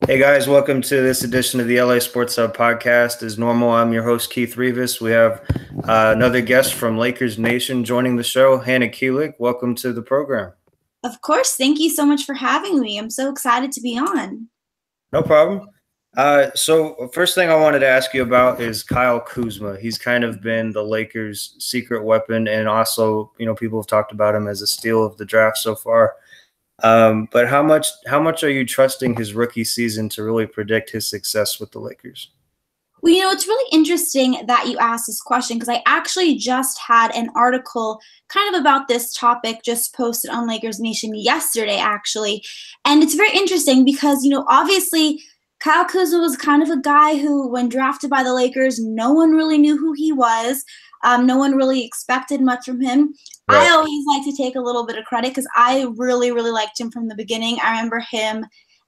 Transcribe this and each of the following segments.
Hey guys, welcome to this edition of the LA Sports Hub podcast. As normal, I'm your host, Keith Rivas. We have another guest from Lakers Nation joining the show, Hannah Kulik. Welcome to the program. Of course. Thank you so much for having me. I'm so excited to be on. No problem. So first thing I wanted to ask you about is Kyle Kuzma. He's kind of been the Lakers' secret weapon, and also, people have talked about him as a steal of the draft so far. But how much are you trusting his rookie season to really predict his success with the Lakers? Well, it's really interesting that you asked this question because I actually just had an article kind of about this topic just posted on Lakers Nation yesterday, actually. And it's very interesting because, obviously Kyle Kuzma was kind of a guy who, when drafted by the Lakers, no one really knew who he was. No one really expected much from him. Right. I always like to take a little bit of credit because I really, really liked him from the beginning. I remember him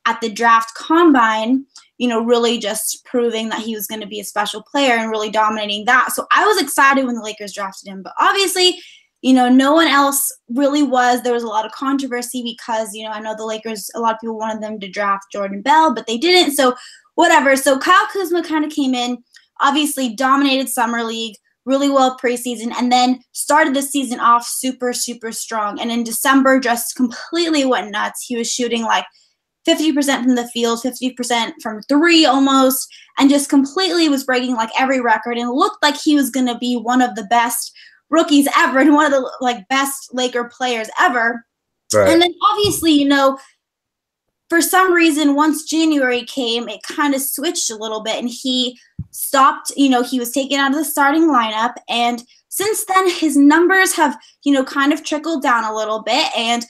at the draft combine, really just proving that he was going to be a special player and really dominating that. So I was excited when the Lakers drafted him. But obviously, no one else really was. There was a lot of controversy because, I know the Lakers, a lot of people wanted them to draft Jordan Bell, but they didn't. So whatever. So Kyle Kuzma kind of came in, obviously dominated Summer League really well preseason, and then started the season off super, super strong. And in December, just completely went nuts. He was shooting like 50% from the field, 50% from three almost, and just completely was breaking like every record and looked like he was going to be one of the best rookies ever and one of the best Laker players ever. Right. And then obviously, for some reason, once January came, it kind of switched a little bit and he stopped, he was taken out of the starting lineup. And since then, his numbers have, kind of trickled down a little bit. And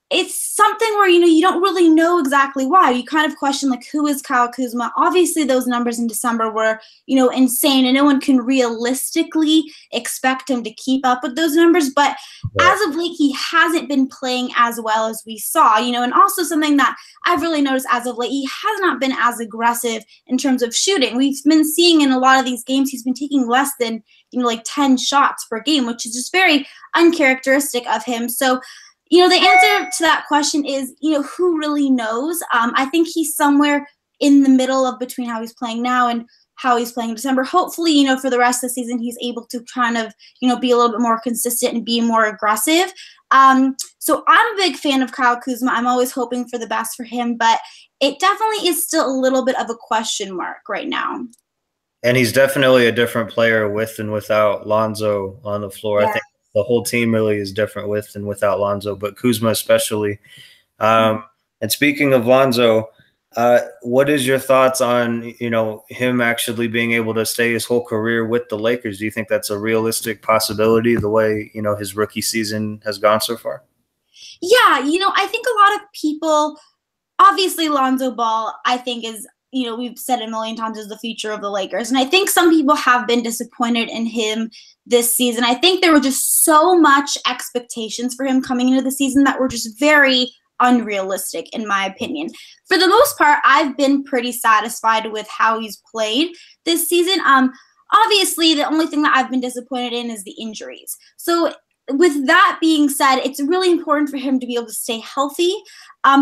it's something where, you don't really know exactly why. You kind of question, who is Kyle Kuzma? Obviously, those numbers in December were, insane, and no one can realistically expect him to keep up with those numbers. But as of late, he hasn't been playing as well as we saw, and also something that I've really noticed as of late, he has not been as aggressive in terms of shooting. We've been seeing in a lot of these games, he's been taking less than, 10 shots per game, which is just very uncharacteristic of him. So, the answer to that question is, who really knows? I think he's somewhere in the middle of between how he's playing now and how he's playing in December. Hopefully, for the rest of the season, he's able to kind of, be a little bit more consistent and be more aggressive. So I'm a big fan of Kyle Kuzma. I'm always hoping for the best for him, but it definitely is still a little bit of a question mark right now. And he's definitely a different player with and without Lonzo on the floor. Yeah. I think the whole team really is different with and without Lonzo, but Kuzma especially. And speaking of Lonzo, what is your thoughts on, him actually being able to stay his whole career with the Lakers? Do you think that's a realistic possibility the way, his rookie season has gone so far? Yeah, I think a lot of people, obviously Lonzo Ball, I think is, we've said it a million times, is the future of the Lakers. And I think some people have been disappointed in him this season. I think there were just so much expectations for him coming into the season that were just very unrealistic, in my opinion. For the most part, I've been pretty satisfied with how he's played this season. Obviously, the only thing that I've been disappointed in is the injuries. So with that being said, it's really important for him to be able to stay healthy,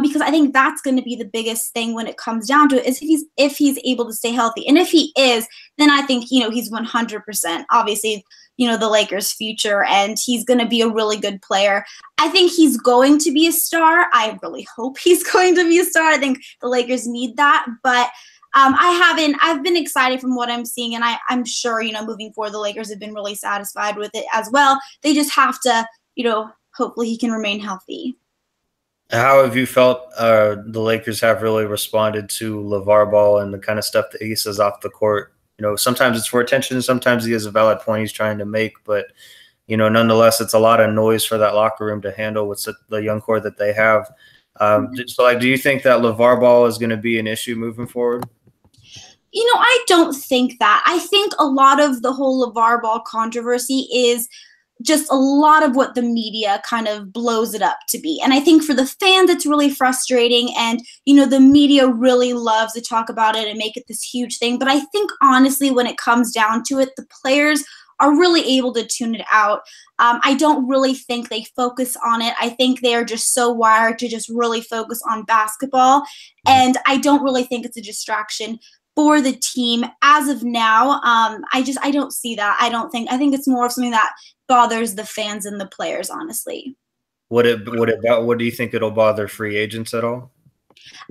because I think that's going to be the biggest thing when it comes down to it, is if he's able to stay healthy. And if he is, then I think, he's 100%, obviously, the Lakers' future, and he's going to be a really good player. I think he's going to be a star. I really hope he's going to be a star. I think the Lakers need that, but I've been excited from what I'm seeing, and I'm sure, moving forward, the Lakers have been really satisfied with it as well. They just have to, hopefully he can remain healthy. How have you felt the Lakers have really responded to LaVar Ball and the kind of stuff that he says off the court? Sometimes it's for attention, sometimes he has a valid point he's trying to make, but, nonetheless, it's a lot of noise for that locker room to handle with the young core that they have. So, do you think that LaVar Ball is going to be an issue moving forward? I don't think that. I think a lot of the whole LaVar Ball controversy is just a lot of what the media kind of blows it up to be. And I think for the fans, it's really frustrating. And, the media really loves to talk about it and make it this huge thing. But I think, honestly, when it comes down to it, the players are really able to tune it out. I don't really think they focus on it. I think they are just so wired to just really focus on basketball. And I don't really think it's a distraction for the team as of now. I don't see that. I think it's more of something that bothers the fans and the players, honestly. What do you think it'll bother free agents at all?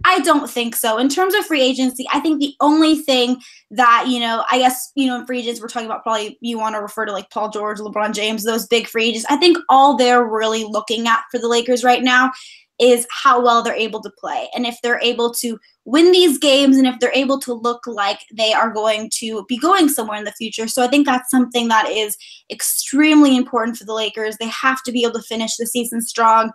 I don't think so. In terms of free agency, I think the only thing that, I guess, in free agents, we're talking about probably you want to refer to like Paul George, LeBron James, those big free agents. I think all they're really looking at for the Lakers right now is how well they're able to play. And if they're able to win these games and if they're able to look like they are going to be going somewhere in the future. So I think that's something that is extremely important for the Lakers. They have to be able to finish the season strong.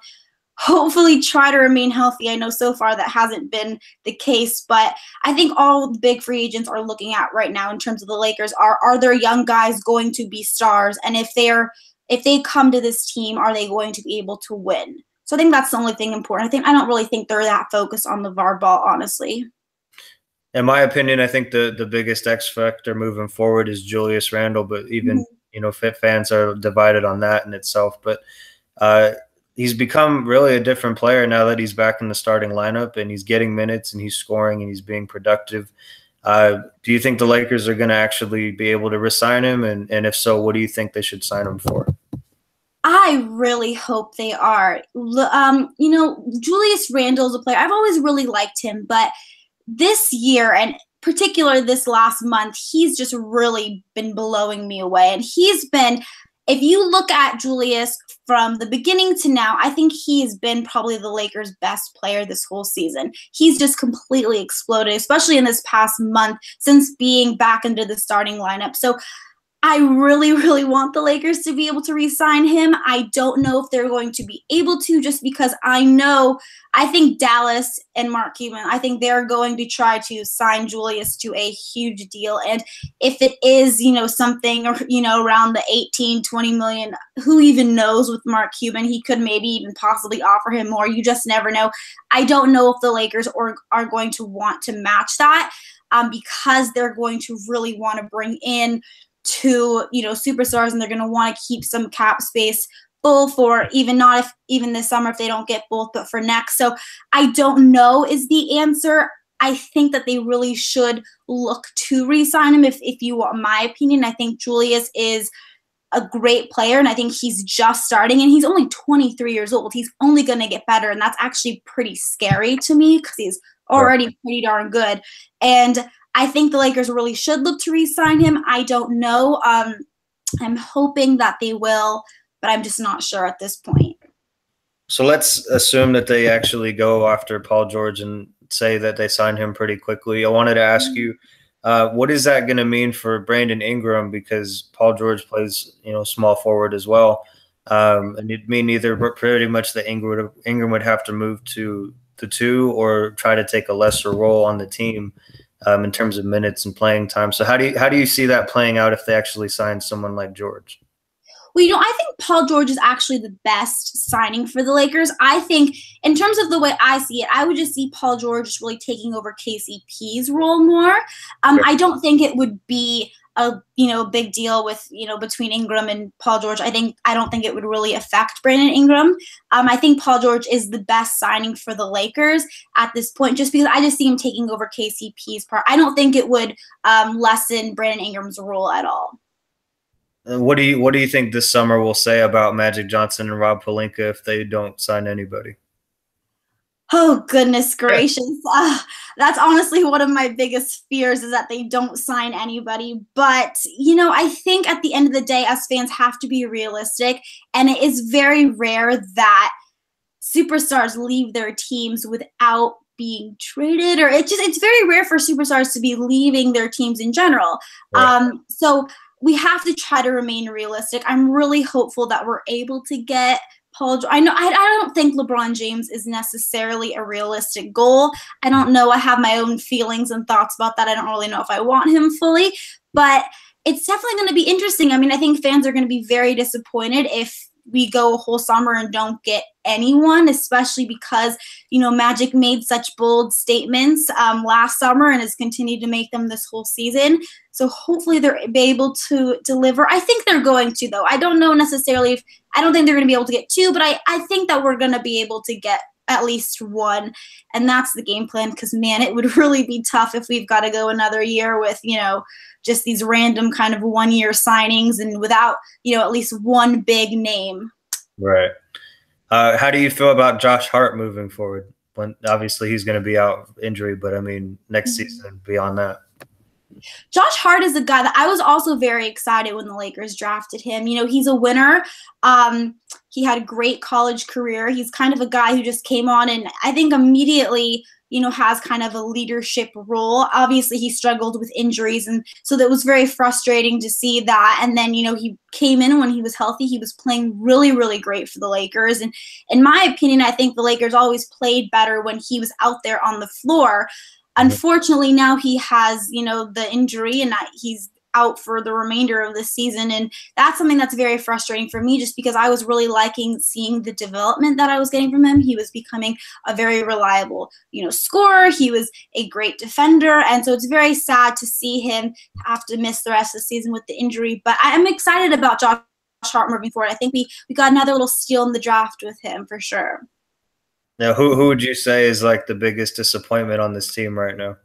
Hopefully try to remain healthy. I know so far that hasn't been the case, but I think all the big free agents are looking at right now in terms of the Lakers are their young guys going to be stars? And if they come to this team, are they going to be able to win? So I think that's the only thing important. I don't really think they're that focused on LaVar Ball, honestly. In my opinion, I think the biggest X factor moving forward is Julius Randle, but even, fans are divided on that in itself. But he's become really a different player now that he's back in the starting lineup and he's getting minutes and he's scoring and he's being productive. Do you think the Lakers are going to actually be able to re-sign him? And if so, what do you think they should sign him for? I really hope they are. Julius Randle is a player. I've always really liked him, but this year and particularly this last month, he's just really been blowing me away. And he's been, if you look at Julius from the beginning to now, I think he has been probably the Lakers' best player this whole season. He's just completely exploded, especially in this past month since being back into the starting lineup. So I really, really want the Lakers to be able to re-sign him. I don't know if they're going to be able to, just because I think Dallas and Mark Cuban, I think they're going to try to sign Julius to a huge deal. And if it is, something, around the 18, 20 million, who even knows with Mark Cuban, he could maybe even possibly offer him more. You just never know. I don't know if the Lakers are going to want to match that because they're going to really want to bring in superstars, and they're going to want to keep some cap space full for even this summer if they don't get both, but for next. So I don't know is the answer. I think that they really should look to re-sign him if you want my opinion. I think Julius is a great player, and I think he's just starting, and he's only 23 years old. He's only going to get better, and that's actually pretty scary to me because he's already pretty darn good. And I think the Lakers really should look to re-sign him. I don't know. I'm hoping that they will, but I'm just not sure at this point. So let's assume that they actually go after Paul George and say that they sign him pretty quickly. I wanted to ask you, what is that going to mean for Brandon Ingram? Because Paul George plays, small forward as well. And it'd mean either pretty much that Ingram would have to move to the 2 or try to take a lesser role on the team. In terms of minutes and playing time. So how do you see that playing out if they actually sign someone like George? Well, I think Paul George is actually the best signing for the Lakers. I think in terms of the way I see it, I would just see Paul George just really taking over KCP's role more. I don't think it would be a big deal with between Ingram and Paul George. I don't think it would really affect Brandon Ingram. I think Paul George is the best signing for the Lakers at this point, just because I just see him taking over KCP's part. I don't think it would lessen Brandon Ingram's role at all. What do you think this summer will say about Magic Johnson and Rob Pelinka if they don't sign anybody? Oh, goodness gracious. That's honestly one of my biggest fears is that they don't sign anybody. But, I think at the end of the day, us fans have to be realistic. And it is very rare that superstars leave their teams without being traded. Or it's very rare for superstars to be leaving their teams in general. Right. So we have to try to remain realistic. I'm really hopeful that we're able to get Paul. I don't think LeBron James is necessarily a realistic goal. I don't know. I have my own feelings and thoughts about that. I don't really know if I want him fully, but it's definitely going to be interesting. I mean, I think fans are going to be very disappointed if we go a whole summer and don't get anyone, especially because, Magic made such bold statements last summer and has continued to make them this whole season. So hopefully they're able to deliver. I think they're going to, though. I don't know necessarily if – I don't think they're going to be able to get two, but I think that we're going to be able to get at least one, and that's the game plan because, man, it would really be tough if we've got to go another year with, just these random kind of one-year signings and without, at least one big name. Right. How do you feel about Josh Hart moving forward? When obviously he's going to be out injury, but I mean next season beyond that. Josh Hart is a guy that I was also very excited when the Lakers drafted him. He's a winner. He had a great college career. He's kind of a guy who just came on and I think immediately, has kind of a leadership role. Obviously, he struggled with injuries, and so that was very frustrating to see that. And then, he came in when he was healthy. He was playing really, really great for the Lakers. And in my opinion, I think the Lakers always played better when he was out there on the floor. Unfortunately, now he has, the injury and he's out for the remainder of the season. And that's something that's very frustrating for me just because I was really liking seeing the development that I was getting from him. He was becoming a very reliable, scorer. He was a great defender. And so it's very sad to see him have to miss the rest of the season with the injury. But I'm excited about Josh Hart moving forward. I think we got another little steal in the draft with him for sure. Now, who would you say is like the biggest disappointment on this team right now?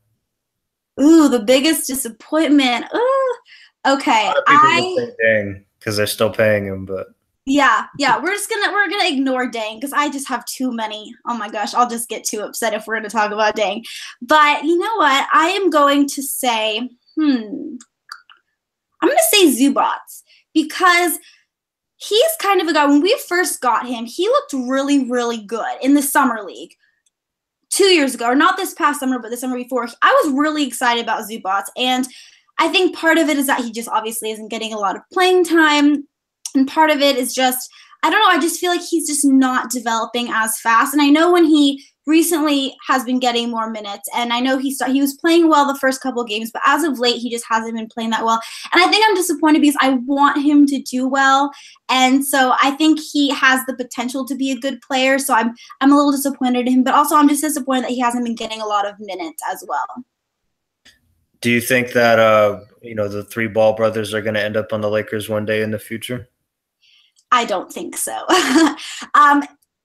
Ooh, the biggest disappointment. Ooh, okay. Dang, because they're still paying him, but yeah, we're gonna ignore Dang because I just have too many. Oh my gosh, I'll just get too upset if we're gonna talk about Dang. But you know what? I am going to say, I'm gonna say Zubats because he's kind of a guy. When we first got him, he looked really, really good in the summer league. 2 years ago, or not this past summer, but the summer before, I was really excited about Zubats. And I think part of it is that he just obviously isn't getting a lot of playing time. And part of it is just, I don't know, I just feel like he's just not developing as fast. And I know when he recently has been getting more minutes, and I know he was playing well the first couple of games, but as of late, he just hasn't been playing that well. And I think I'm disappointed because I want him to do well. And so I think he has the potential to be a good player. So I'm a little disappointed in him, but also I'm just disappointed that he hasn't been getting a lot of minutes as well. Do you think that the three Ball brothers are going to end up on the Lakers one day in the future? I don't think so.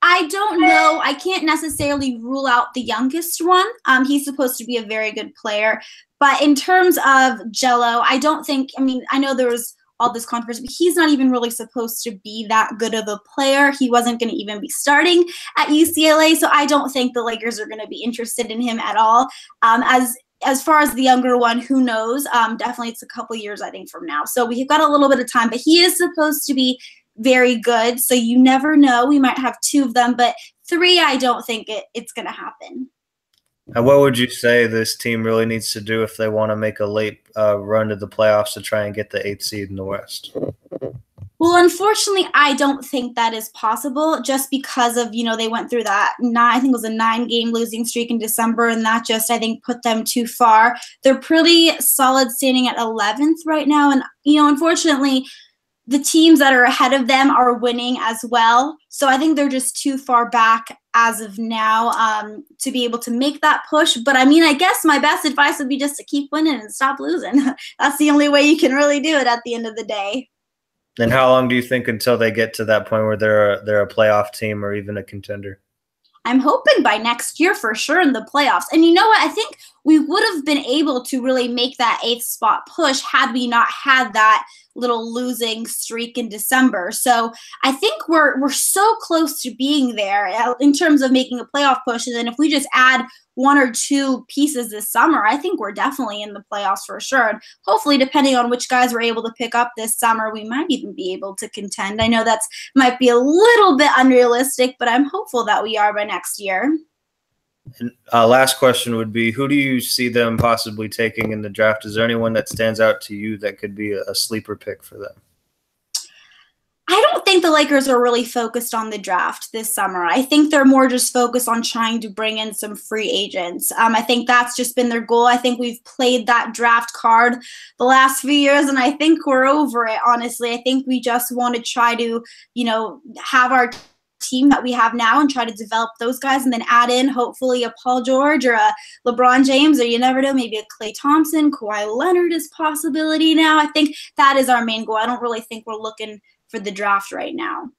I don't know. I can't necessarily rule out the youngest one. He's supposed to be a very good player. But in terms of Jello, I don't think – I know there was all this controversy, but he's not even really supposed to be that good of a player. He wasn't going to even be starting at UCLA, so I don't think the Lakers are going to be interested in him at all. As far as the younger one, who knows? Definitely it's a couple years, I think, from now. So we've got a little bit of time, but he is supposed to be – very good. So you never know. We might have two of them, but three, I don't think it's going to happen. And what would you say this team really needs to do if they want to make a late run to the playoffs to try and get the 8th seed in the West? Well, unfortunately, I don't think that is possible just because of, they went through that I think it was a 9-game losing streak in December, and that just, I think, put them too far. They're pretty solid standing at 11th right now. And, unfortunately, the teams that are ahead of them are winning as well. So I think they're just too far back as of now to be able to make that push. But I guess my best advice would be just to keep winning and stop losing. That's the only way you can really do it at the end of the day. Then how long do you think until they get to that point where they're a playoff team or even a contender? I'm hoping by next year for sure in the playoffs. And you know what? I think we would have been able to really make that 8th spot push had we not had that little losing streak in December. So I think we're so close to being there in terms of making a playoff push. And then if we just add 1 or 2 pieces this summer, I think we're definitely in the playoffs for sure. And hopefully, depending on which guys we're able to pick up this summer, we might even be able to contend. I know that's might be a little bit unrealistic, but I'm hopeful that we are by next year. And last question would be, who do you see them possibly taking in the draft? Is there anyone that stands out to you that could be a sleeper pick for them? I don't think the Lakers are really focused on the draft this summer. I think they're more just focused on trying to bring in some free agents. I think that's just been their goal. I think we've played that draft card the last few years, and I think we're over it, honestly. I think we just want to try to, have our team that we have now and try to develop those guys and then add in hopefully a Paul George or a LeBron James, or you never know, maybe a Klay Thompson. Kawhi Leonard is possibility now. I think that is our main goal. I don't really think we're looking for the draft right now.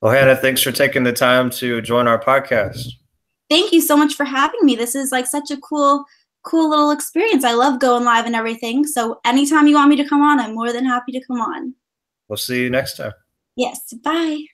Well, Hannah, thanks for taking the time to join our podcast. Thank you so much for having me. This is like such a cool little experience. I love going live and everything. So anytime you want me to come on, I'm more than happy to come on. We'll see you next time. Yes. Bye.